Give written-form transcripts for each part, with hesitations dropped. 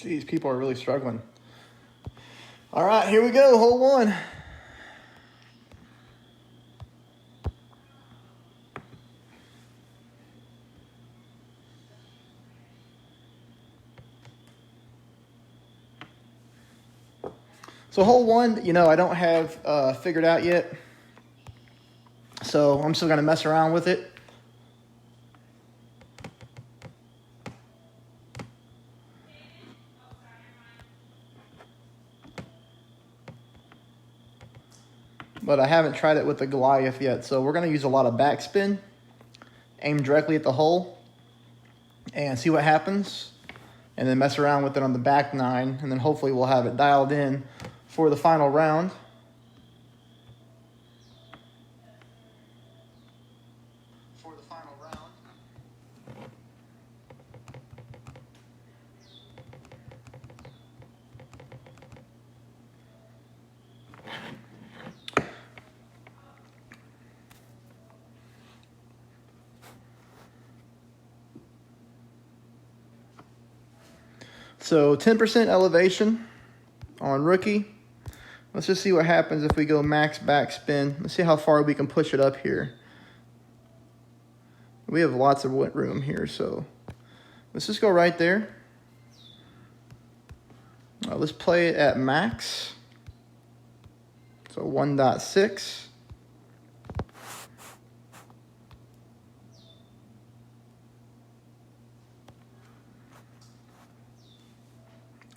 Geez, people are really struggling. All right, here we go, hole one. So hole one, I don't have figured out yet. So I'm still going to mess around with it. But I haven't tried it with the Goliath yet. So we're going to use a lot of backspin, aim directly at the hole, and see what happens. And then mess around with it on the back nine. And then hopefully we'll have it dialed in for the final round. So 10% elevation on rookie. Let's just see what happens if we go max backspin. Let's see how far we can push it up here. We have lots of room here, so let's just go right there. Let's play it at max. So 1.6.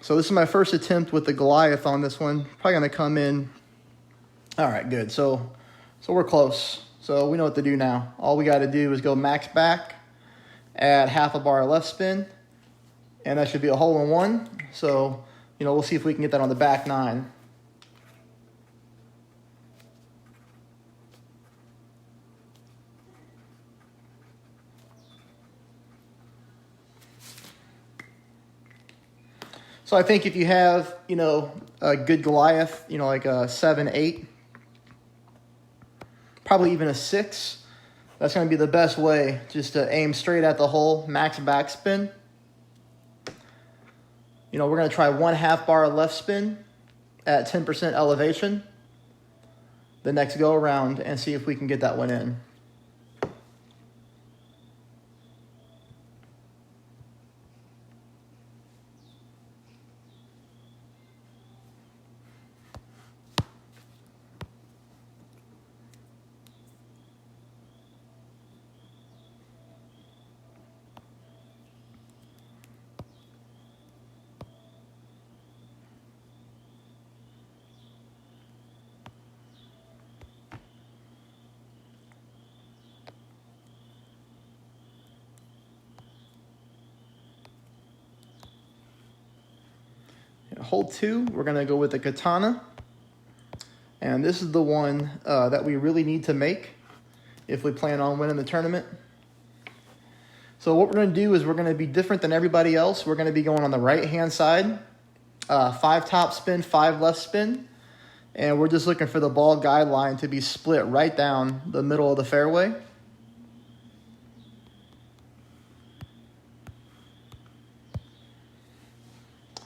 So this is my first attempt with the Goliath on this one. Probably going to come in. All right, good. So we're close. So we know what to do now. All we got to do is go max back, add half a bar left spin, and that should be a hole in one. So, we'll see if we can get that on the back nine. So I think if you have, a good Goliath, like a 7, 8, probably even a 6, that's going to be the best way, just to aim straight at the hole, max backspin. We're going to try 1/2 bar left spin at 10% elevation the next go around and see if we can get that one in. Hole 2, we're going to go with the Katana. And this is the one that we really need to make if we plan on winning the tournament. So what we're going to do is we're going to be different than everybody else. We're going to be going on the right-hand side. 5 top spin, 5 left spin. And we're just looking for the ball guideline to be split right down the middle of the fairway.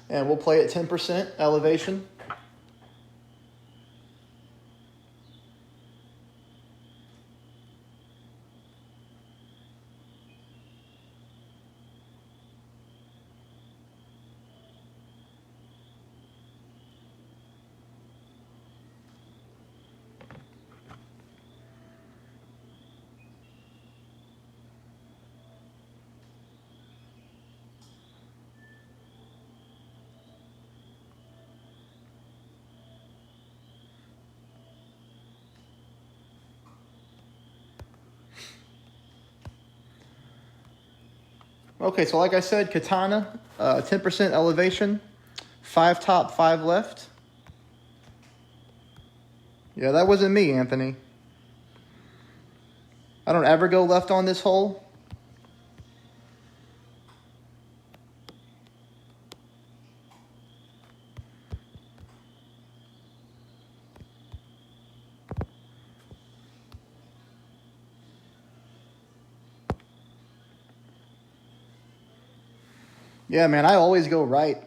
And we'll play at 10% elevation. Okay, so like I said, Katana, 10% elevation, 5 top, 5 left. Yeah, that wasn't me, Anthony. I don't ever go left on this hole. Yeah, man, I always go right.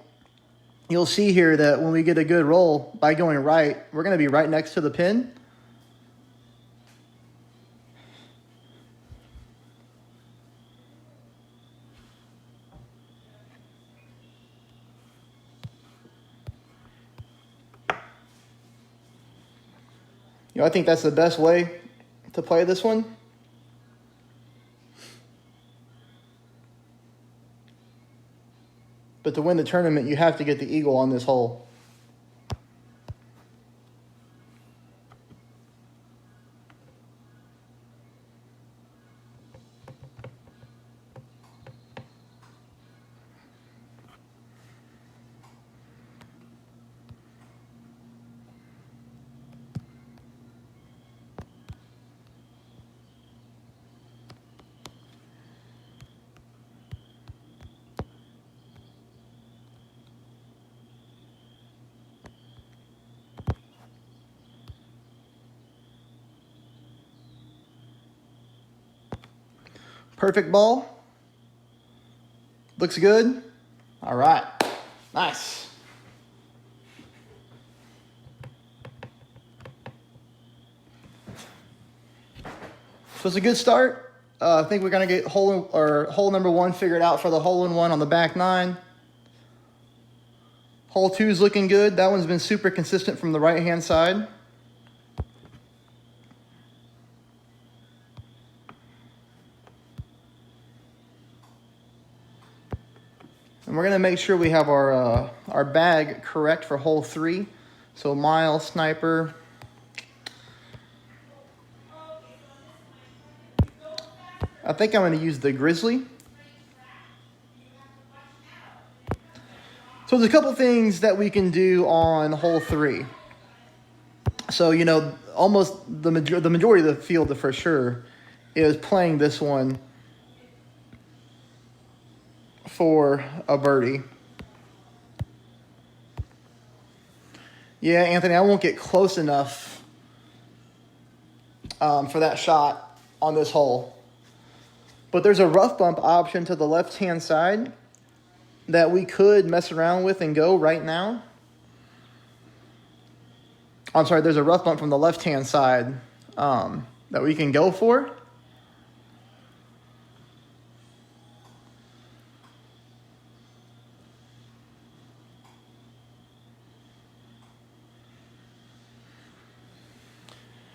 you'll see here that when we get a good roll by going right, we're going to be right next to the pin. I think that's the best way to play this one. But to win the tournament, you have to get the eagle on this hole. Perfect ball. Looks good. All right. Nice. So it's a good start. I think we're going to get hole number 1 figured out for the hole-in-one on the back 9. Hole 2 is looking good. That one's been super consistent from the right-hand side. And we're going to make sure we have our bag correct for hole 3. So mile, sniper. I think I'm going to use the grizzly. So there's a couple things that we can do on hole 3. So, almost the majority of the field for sure is playing this one for a birdie. Yeah, Anthony, I won't get close enough for that shot on this hole. But there's a rough bump option to the left-hand side that we could mess around with and go right now. I'm sorry, there's a rough bump from the left-hand side that we can go for.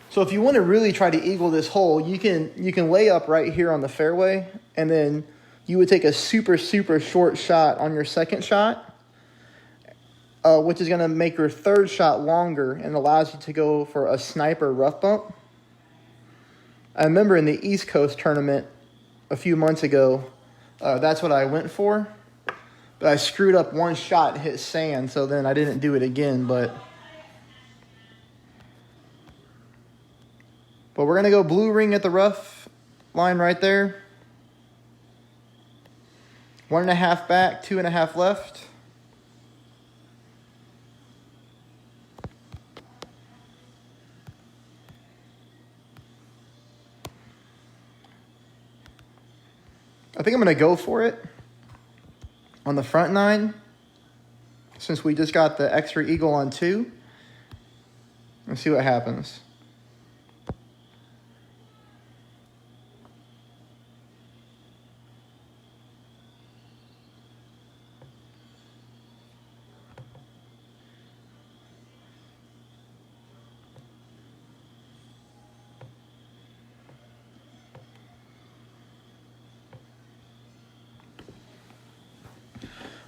So if you want to really try to eagle this hole, you can lay up right here on the fairway, and then you would take a super, super short shot on your second shot, which is going to make your third shot longer and allows you to go for a sniper rough bump. I remember in the East Coast tournament a few months ago, that's what I went for. But I screwed up one shot and hit sand, so then I didn't do it again, But we're going to go blue ring at the rough line right there. 1.5 back, 2.5 left. I think I'm going to go for it on the front 9 since we just got the extra eagle on 2. Let's see what happens.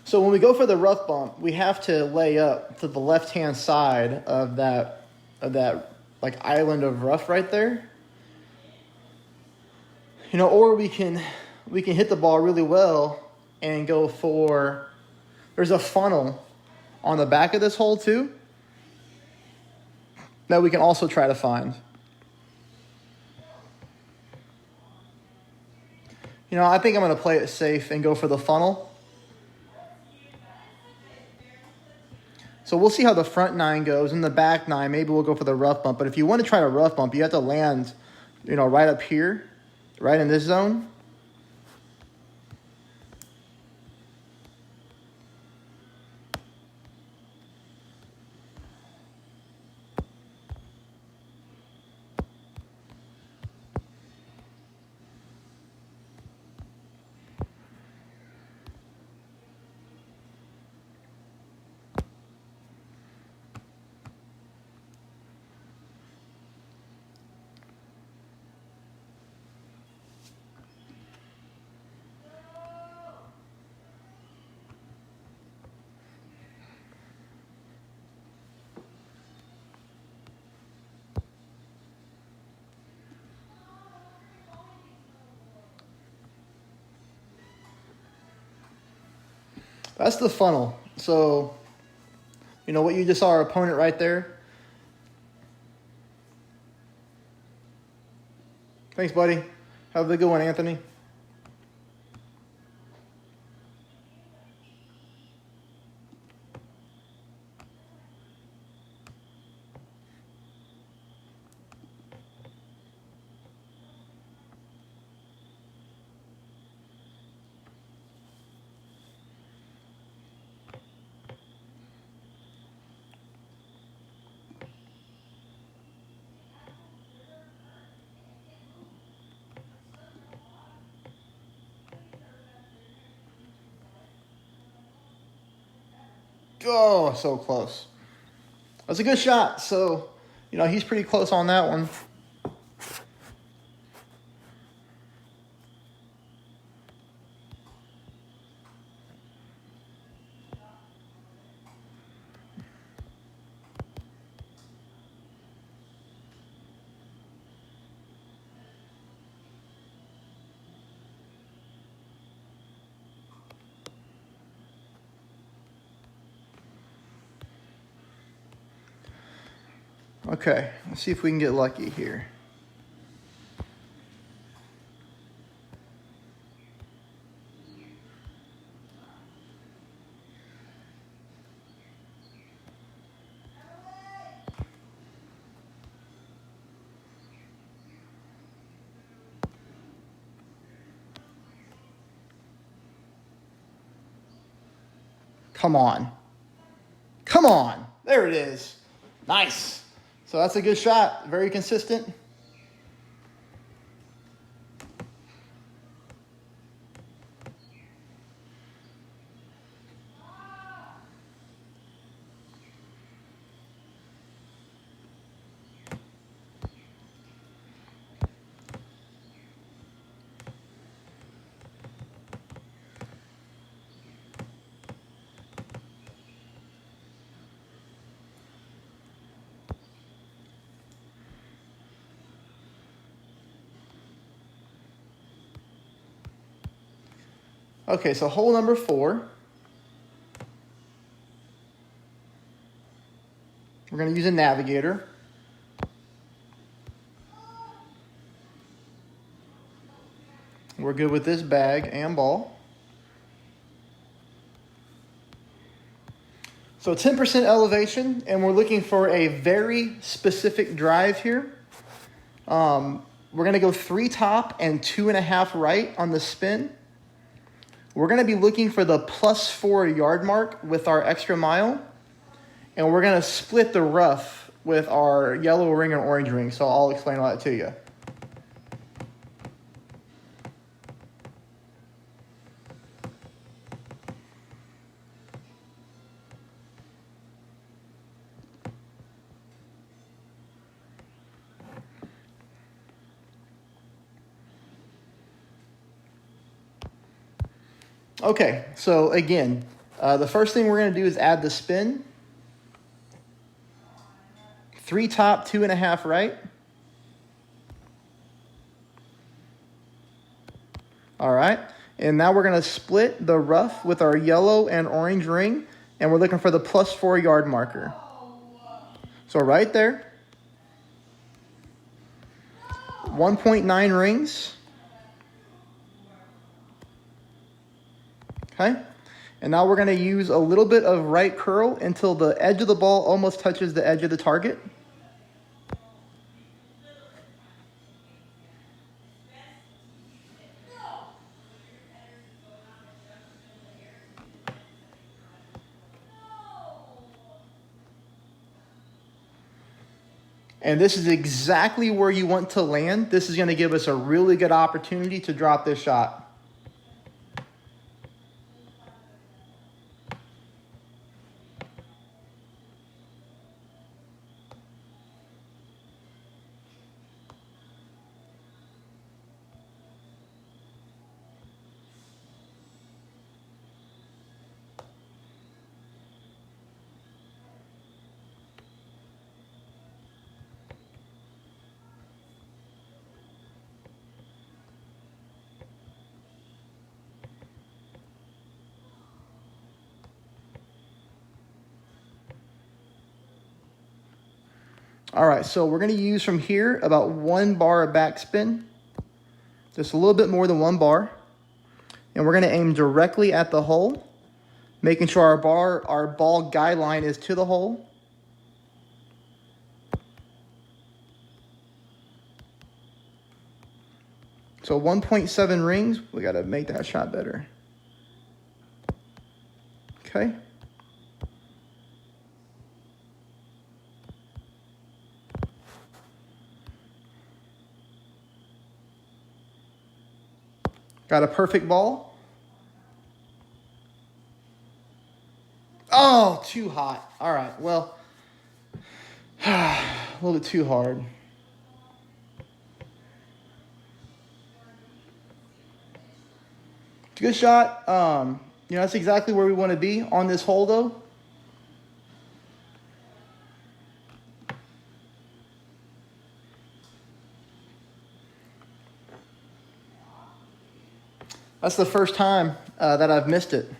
So when we go for the rough bump, we have to lay up to the left-hand side of that like island of rough right there. Or we can hit the ball really well and go for. There's a funnel on the back of this hole too that we can also try to find. I think I'm going to play it safe and go for the funnel. So we'll see how the front 9 goes. In the back 9, maybe we'll go for the rough bump. But if you want to try to rough bump, you have to land, right up here, right in this zone. That's the funnel. So, you know what you just saw our opponent right there? Thanks, buddy. Have a good one, Anthony. Oh, so close. That's a good shot. So, you know, he's pretty close on that one. Okay, let's see if we can get lucky here. Come on. Come on. There it is. Nice. So that's a good shot. Very consistent. Okay, so hole number 4. We're going to use a navigator. We're good with this bag and ball. So 10% elevation, and we're looking for a very specific drive here. We're going to go 3 top and 2.5 right on the spin. We're going to be looking for the +4 yard mark with our extra mile. And we're going to split the rough with our yellow ring and orange ring. So I'll explain all that to you. Okay, so again, the first thing we're going to do is add the spin. 3 top, 2.5 right. All right, and now we're going to split the rough with our yellow and orange ring, and we're looking for the +4 yard marker. So right there, 1.9 rings. Okay, and now we're going to use a little bit of right curl until the edge of the ball almost touches the edge of the target. And this is exactly where you want to land. This is going to give us a really good opportunity to drop this shot. All right, so we're going to use from here about 1 bar of backspin, just a little bit more than 1 bar. And we're going to aim directly at the hole, making sure our ball guide line is to the hole. So 1.7 rings, we got to make that shot better. Okay. Got a perfect ball. Oh, too hot. All right, well, a little bit too hard. Good shot. You know, that's exactly where we want to be on this hole, though. That's the first time that I've missed it.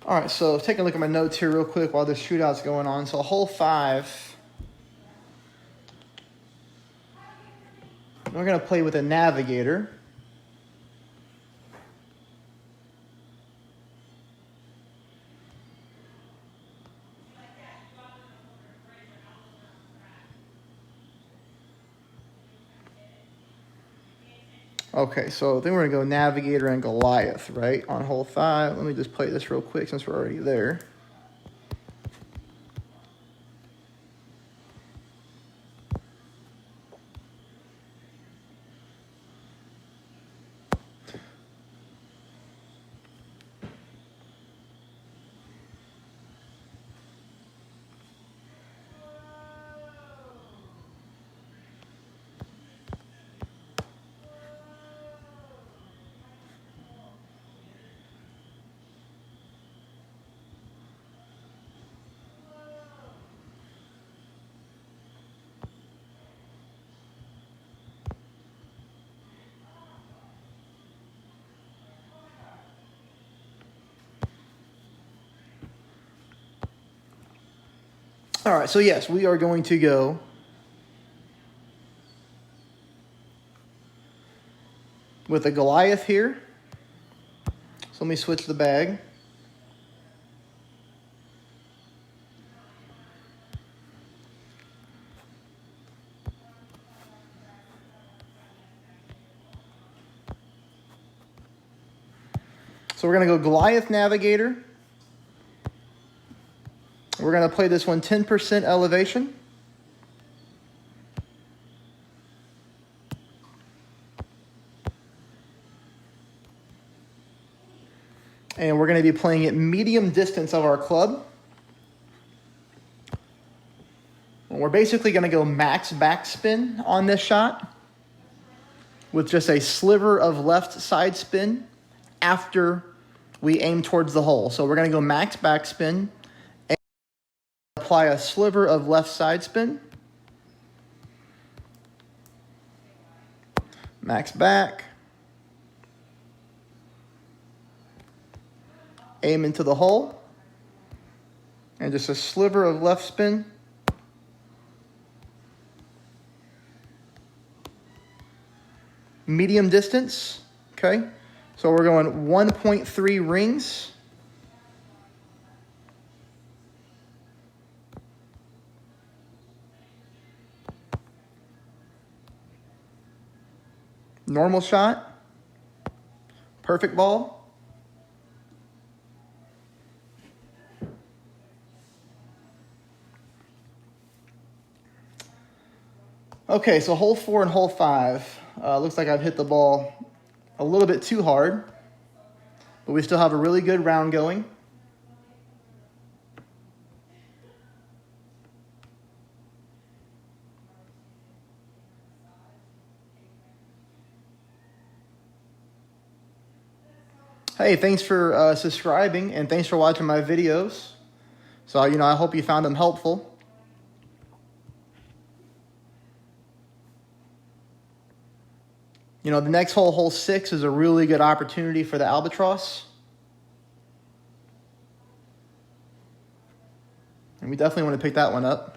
All right, so taking a look at my notes here real quick while this shootout's going on. So hole 5, we're going to play with a navigator. Okay, so then we're going to go navigator and Goliath, right, on hole 5. Let me just play this real quick since we're already there. All right, so yes, we are going to go with a Goliath here. So let me switch the bag. So we're going to go Goliath Navigator. We're going to play this one 10% elevation. And we're going to be playing at medium distance of our club. And we're basically going to go max backspin on this shot with just a sliver of left side spin after we aim towards the hole. So we're going to go max backspin and apply a sliver of left side spin. Max back. Aim into the hole. And just a sliver of left spin. Medium distance, okay? So we're going 1.3 rings. Normal shot. Perfect ball. Okay, so hole 4 and hole 5. Looks like I've hit the ball a little bit too hard. but we still have a really good round going. Hey, thanks for subscribing, and thanks for watching my videos. So, I hope you found them helpful. The next hole, hole 6, is a really good opportunity for the albatross. And we definitely want to pick that one up.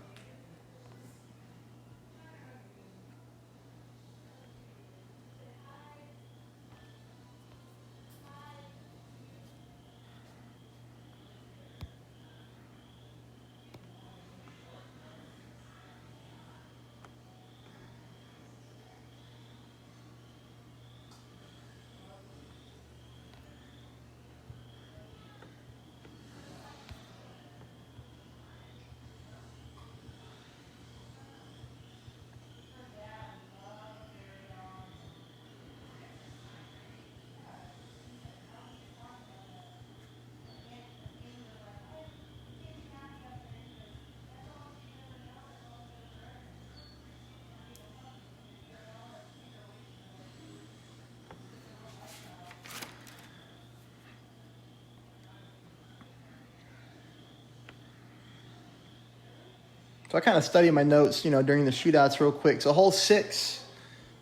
So I kind of study my notes, during the shootouts real quick. So hole 6,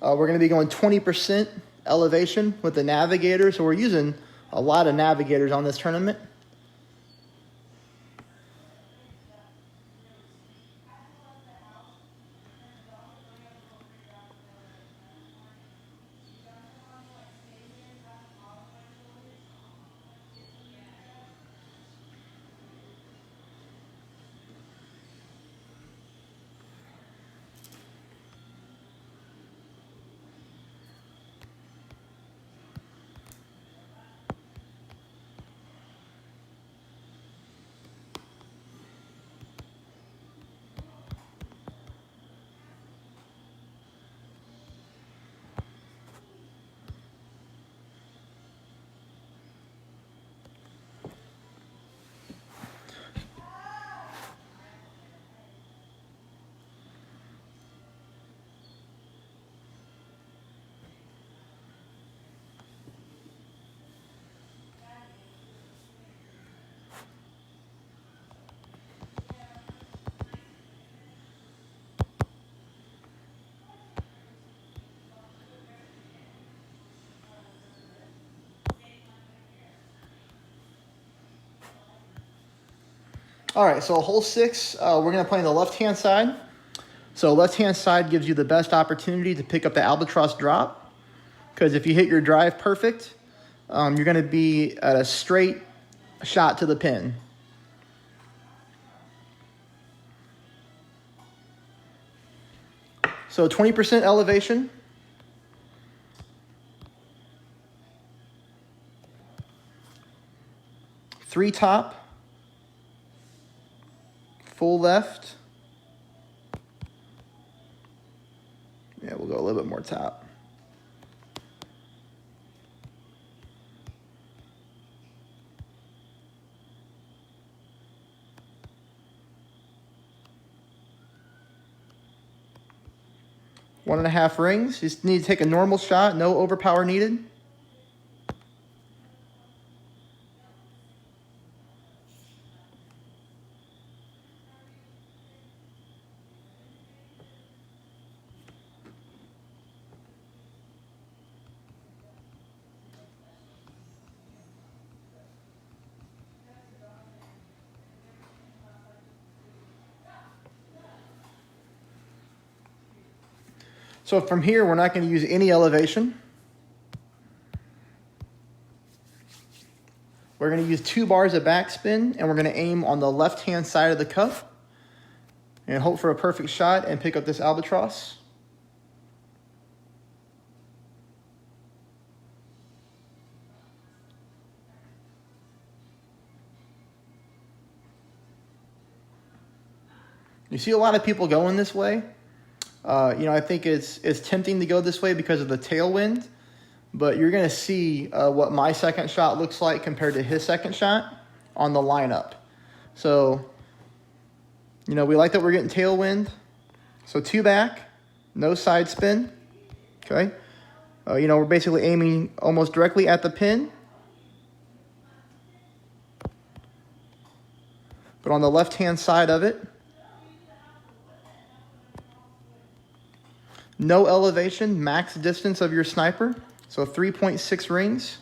we're going to be going 20% elevation with the navigator. So we're using a lot of navigators on this tournament. All right, so hole 6, we're going to play on the left-hand side. So left-hand side gives you the best opportunity to pick up the albatross drop, because if you hit your drive perfect, you're going to be at a straight shot to the pin. So 20% elevation. Three top. Full left. Yeah, we'll go a little bit more top. One and a half rings. You just need to take a normal shot, no overpower needed. So from here, we're not going to use any elevation. We're going to use 2 bars of backspin, and we're going to aim on the left-hand side of the cup and hope for a perfect shot and pick up this albatross. You see a lot of people going this way. I think it's tempting to go this way because of the tailwind, but you're going to see what my second shot looks like compared to his second shot on the lineup. So, you know, we like that we're getting tailwind. So 2 back, no side spin, okay? You know, we're basically aiming almost directly at the pin. But on the left-hand side of it, no elevation, max distance of your sniper. So 3.6 rings.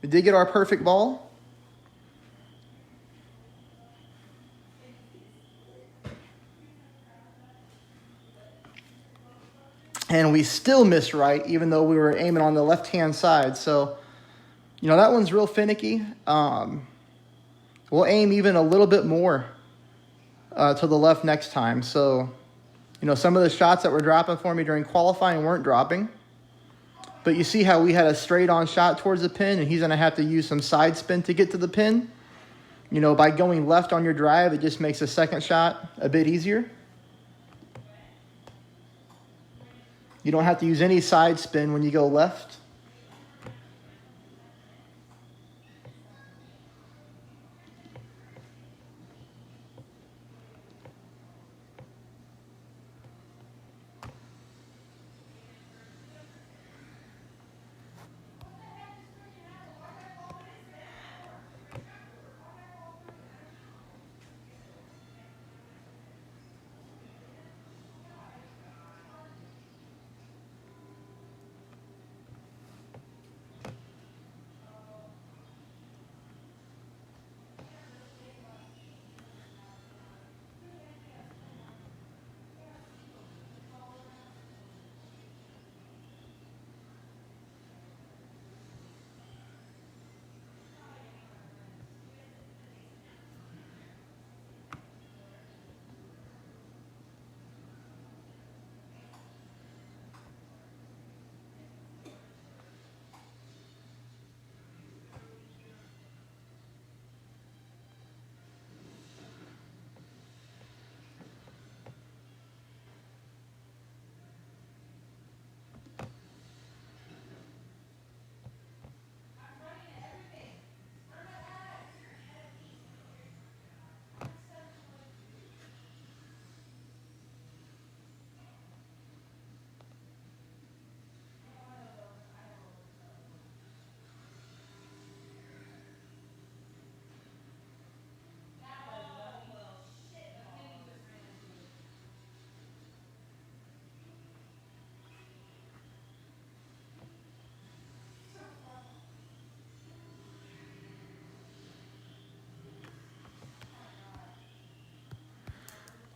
We did get our perfect ball. And we still missed right, even though we were aiming on the left-hand side. So, you know, that one's real finicky. We'll aim even a little bit more to the left next time. So, you know, some of the shots that were dropping for me during qualifying weren't dropping. But you see how we had a straight-on shot towards the pin, and he's going to have to use some side spin to get to the pin. You know, by going left on your drive, it just makes the second shot a bit easier. You don't have to use any side spin when you go left.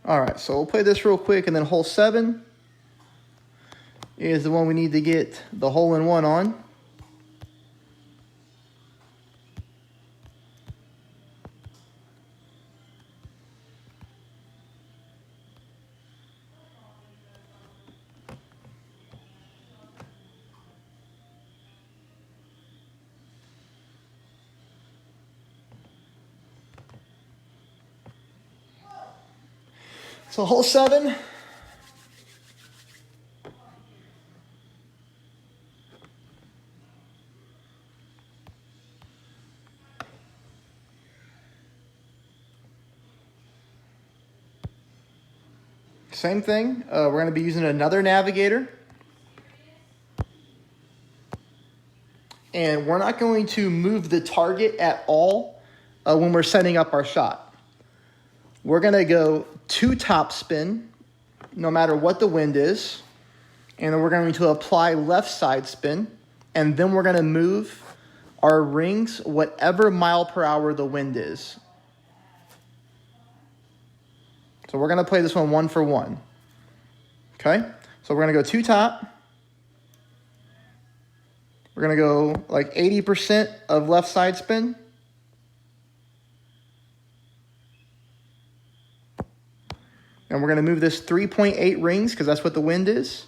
All right, so we'll play this real quick, and then hole 7 is the one we need to get the hole-in-one on. So hole 7. Same thing. We're going to be using another navigator. And we're not going to move the target at all when we're setting up our shot. We're going to go 2 top spin, no matter what the wind is. And then we're going to apply left side spin. And then we're going to move our rings whatever mile per hour the wind is. So we're going to play this one for one. Okay? So we're going to go 2 top. We're going to go like 80% of left side spin. And we're going to move this 3.8 rings because that's what the wind is.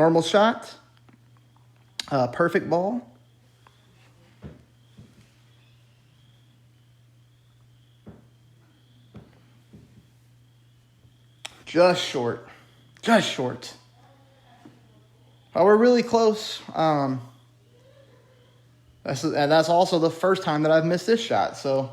normal shot, perfect ball. Just short. Just short. But we're really close. That's also the first time that I've missed this shot, so.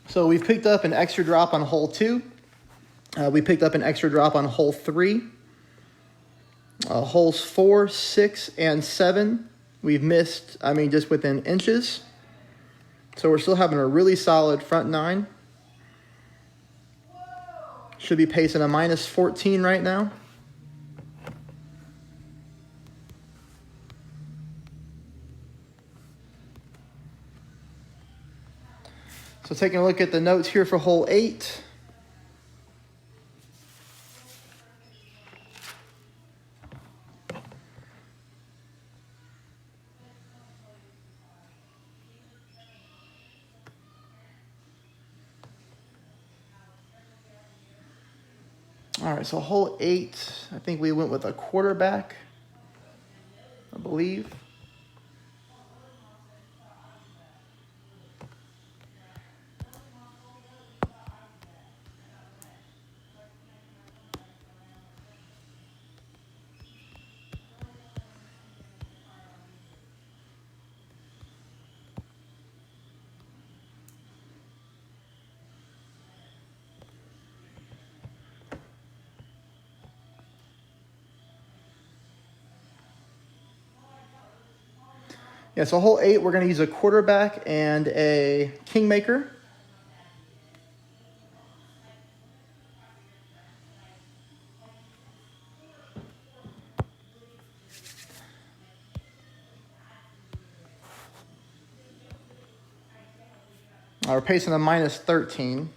So we've picked up an extra drop on hole 2. We picked up an extra drop on hole 3. Holes 4, 6, and 7, we've missed, just within inches. So we're still having a really solid front 9. Should be pacing a minus 14 right now. So taking a look at the notes here for hole 8. All right, so hole 8, I think we went with a quarterback, I believe. Yeah, so hole 8, we're going to use a quarterback and a kingmaker. We're pacing a minus 13.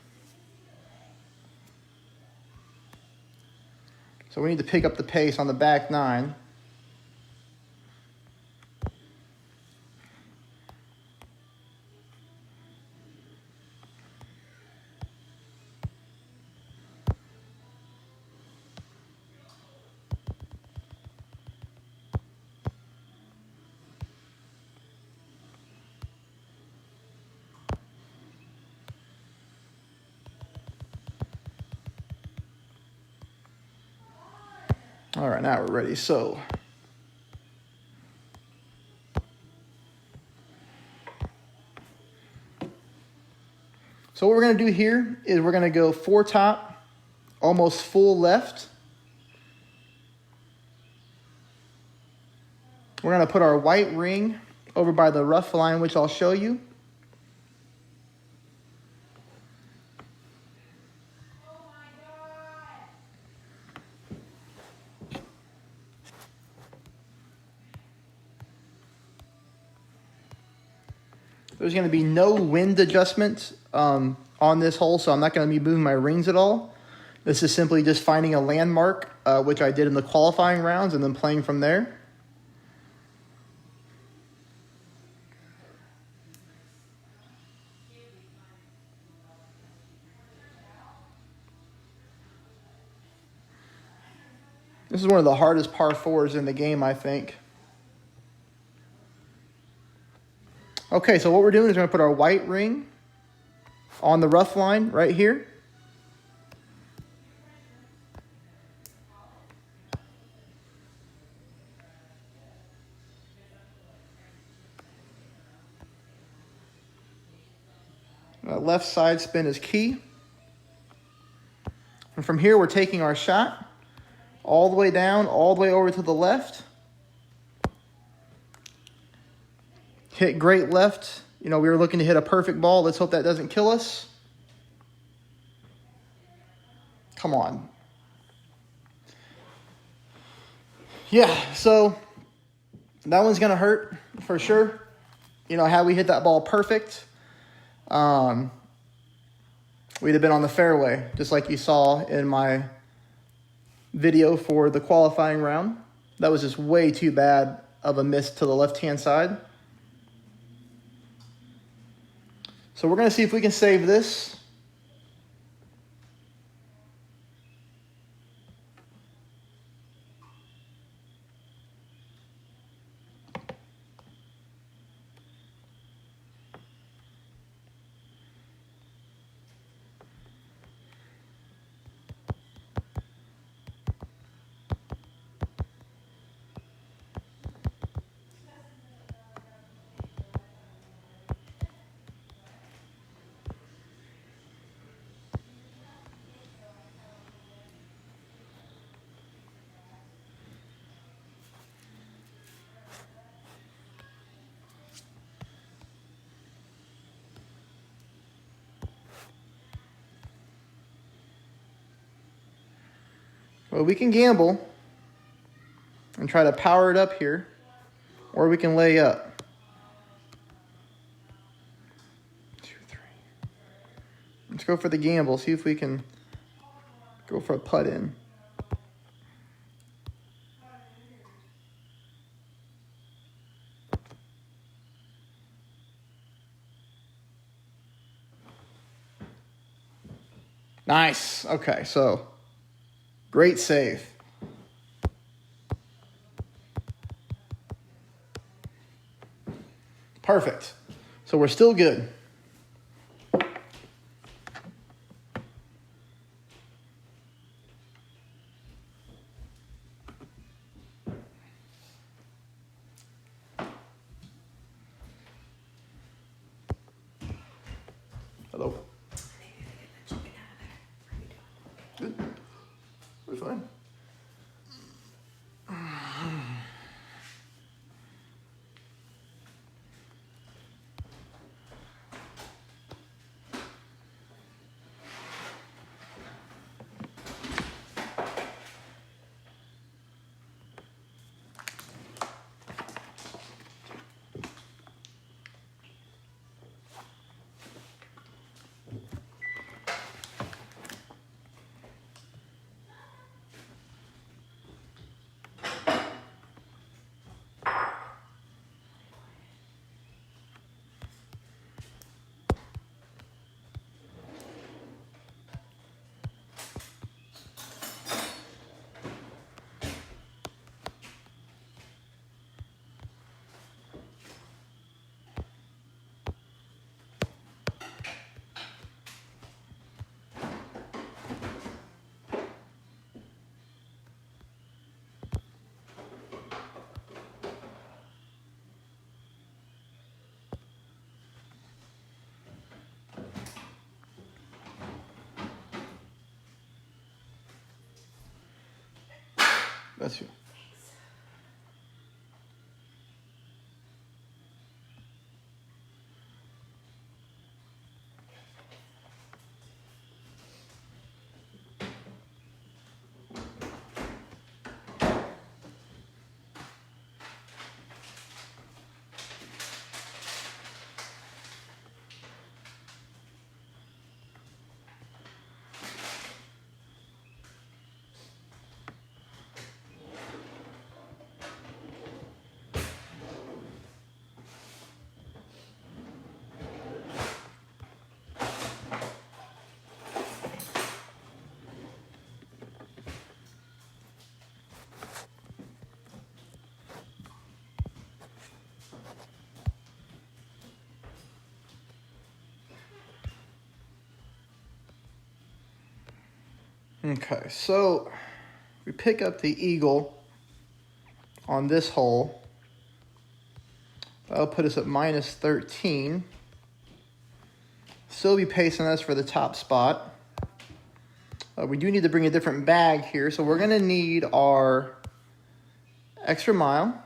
So we need to pick up the pace on the back 9. All right, now we're ready. So what we're going to do here is we're going to go 4 top, almost full left. We're going to put our white ring over by the rough line, which I'll show you. There's going to be no wind adjustment on this hole, so I'm not going to be moving my rings at all. This is simply just finding a landmark, which I did in the qualifying rounds, and then playing from there. This is one of the hardest par 4s in the game, I think. Okay, so what we're doing is we're going to put our white ring on the rough line right here. left side spin is key. And from here, we're taking our shot all the way down, all the way over to the left. Hit great left. You know, we were looking to hit a perfect ball. Let's hope that doesn't kill us. Come on. Yeah, so that one's going to hurt for sure. You know, had we hit that ball perfect, we'd have been on the fairway, just like you saw in my video for the qualifying round. That was just way too bad of a miss to the left-hand side. So we're going to see if we can save this. Well, we can gamble and try to power it up here, or we can lay up. 2, 3. Let's go for the gamble, see if we can go for a putt in. Nice. Okay, so great save. Perfect. So we're still good. Hello. Good. We're fine. That's you. Okay, so we pick up the eagle on this hole. That'll put us at minus 13. still be pacing us for the top spot. We do need to bring a different bag here, so we're going to need our extra mile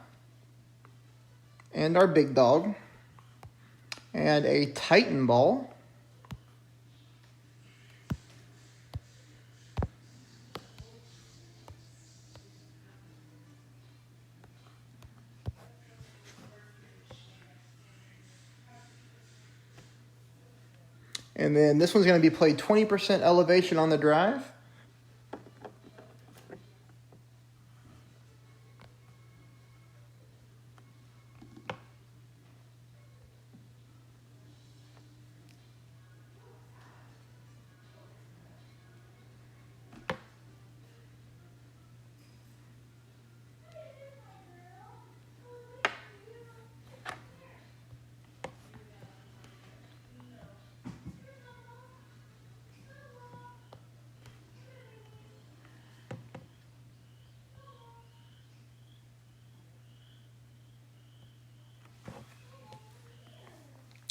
and our big dog and a Titan ball. And then this one's going to be played 20% elevation on the drive.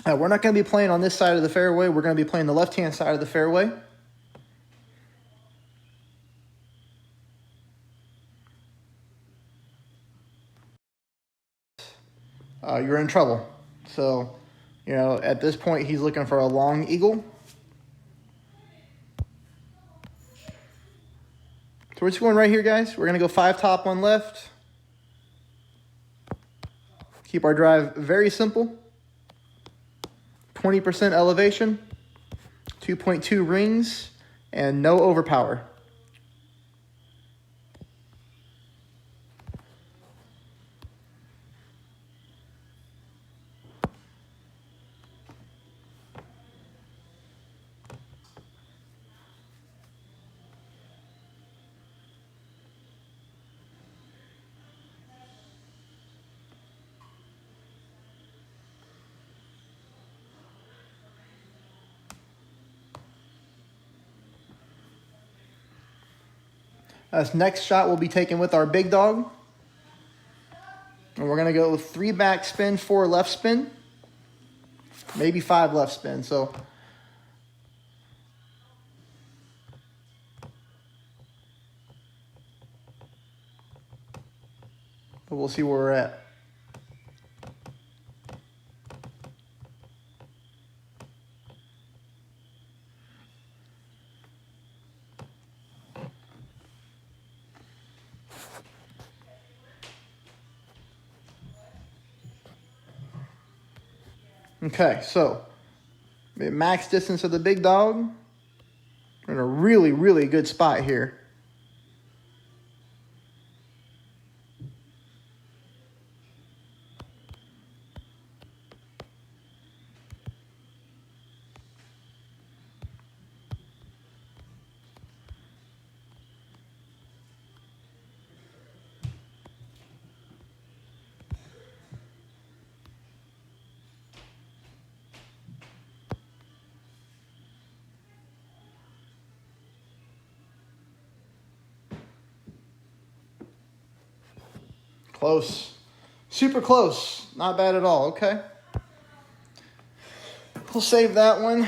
We're not going to be playing on this side of the fairway. We're going to be playing the left-hand side of the fairway. You're in trouble. So, at this point, he's looking for a long eagle. So we're just going right here, guys. We're going to go 5 top, 1 left. Keep our drive very simple. 20% elevation, 2.2 rings, and no overpower. This next shot will be taken with our big dog. And we're going to go 3 back spin, 4 left spin. Maybe 5 left spin. So but we'll see where we're at. Okay, so max distance of the big dog. We're in a really, really good spot here. Close. Super close. Not bad at all. Okay. We'll save that one.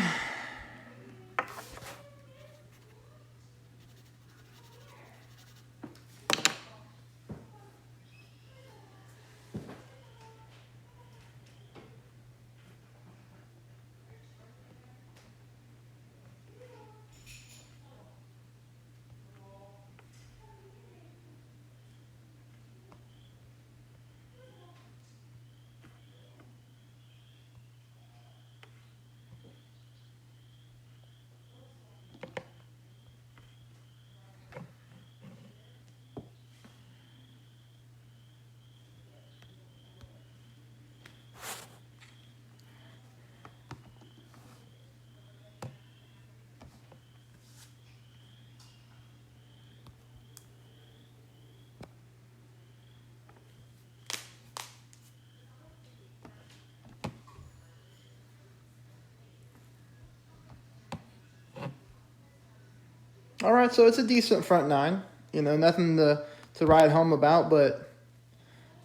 All right, so it's a decent front 9. Nothing to ride home about, but,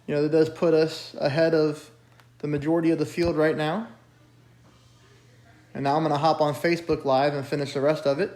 that does put us ahead of the majority of the field right now. And now I'm going to hop on Facebook Live and finish the rest of it.